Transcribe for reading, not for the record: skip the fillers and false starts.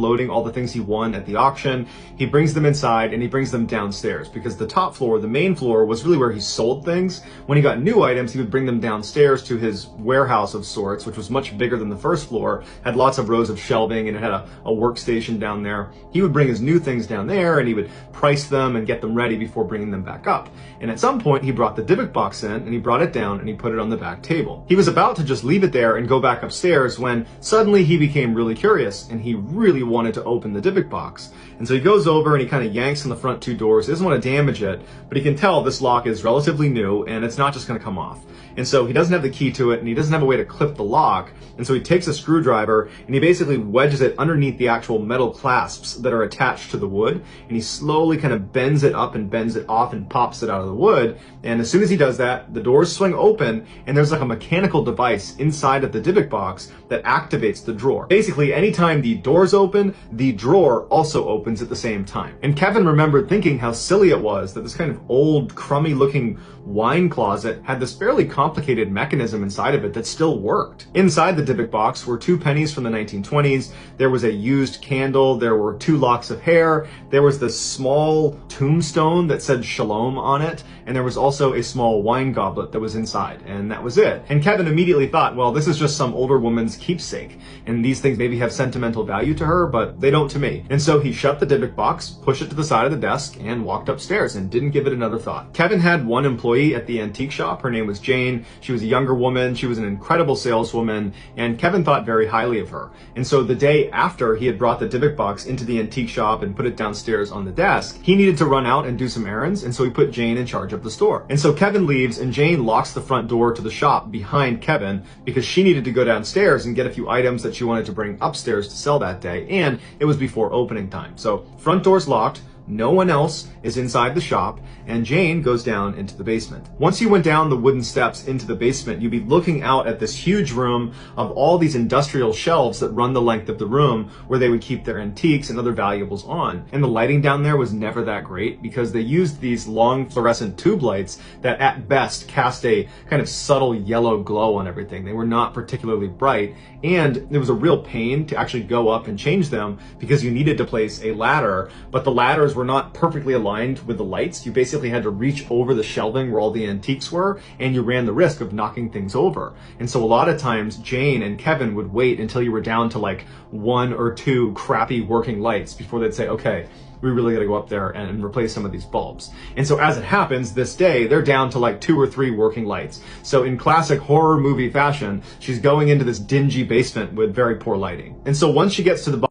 loading all the things he won at the auction. He brings them inside and he brings them downstairs because the top floor, the main floor, was really where he sold things. When he got new items, he would bring them downstairs to his warehouse of sorts, which was much bigger than the first floor, had lots of rows of shelving, and it had a workstation down there. He would bring his new things down there and he would price them and get them ready before bringing them back up. And at some point he brought the Dybbuk box in and he brought it down and he put it on the back table. He was about to just leave it there and go back upstairs when suddenly he became really curious and he really wanted to open the Dybbuk box. And so he goes over and he kind of yanks on the front two doors. He doesn't want to damage it, but he can tell this lock is relatively new and it's not just going to come off. And so he doesn't have the key to it and he doesn't have a way to clip the lock. And so he takes a screwdriver and he basically wedges it underneath the actual metal clasps that are attached to the wood. And he slowly kind of bends it up and bends it off and pops it out of the wood. And as soon as he does that, the doors swing open and there's like a mechanical device inside of the Dybbuk box that activates the drawer. Basically, anytime the doors open, the drawer also opens at the same time. And Kevin remembered thinking how silly it was that this kind of old, crummy looking wine closet had this fairly complicated mechanism inside of it that still worked. Inside the Dybbuk box were 2 pennies from the 1920s. There was a used candle. There were 2 locks of hair. There was this small tombstone that said Shalom on it. And there was also a small wine goblet that was inside. And that was it. And Kevin immediately thought, well, this is just some older woman's keepsake. And these things maybe have sentimental value to her, but they don't to me. And so he shut the Dybbuk box, pushed it to the side of the desk, and walked upstairs and didn't give it another thought. Kevin had one employee at the antique shop. Her name was Jane. She was a younger woman. She was an incredible saleswoman, and Kevin thought very highly of her. And so the day after he had brought the Dybbuk box into the antique shop and put it downstairs on the desk, he needed to run out and do some errands, and so he put Jane in charge of the store. And so Kevin leaves, and Jane locks the front door to the shop behind Kevin because she needed to go downstairs and get a few items that she wanted to bring upstairs to sell that day, and it was before opening time. So front door's locked. No one else is inside the shop, and Jane goes down into the basement. Once you went down the wooden steps into the basement, you'd be looking out at this huge room of all these industrial shelves that run the length of the room where they would keep their antiques and other valuables on. And the lighting down there was never that great because they used these long fluorescent tube lights that at best cast a kind of subtle yellow glow on everything. They were not particularly bright, and it was a real pain to actually go up and change them because you needed to place a ladder, but the ladders were not perfectly aligned with the lights. You basically had to reach over the shelving where all the antiques were, and you ran the risk of knocking things over. And so a lot of times Jane and Kevin would wait until you were down to like 1 or 2 crappy working lights before they'd say, okay, we really got to go up there and replace some of these bulbs. And so as it happens, this day, they're down to like 2 or 3 working lights. So in classic horror movie fashion, she's going into this dingy basement with very poor lighting. And so once she gets to the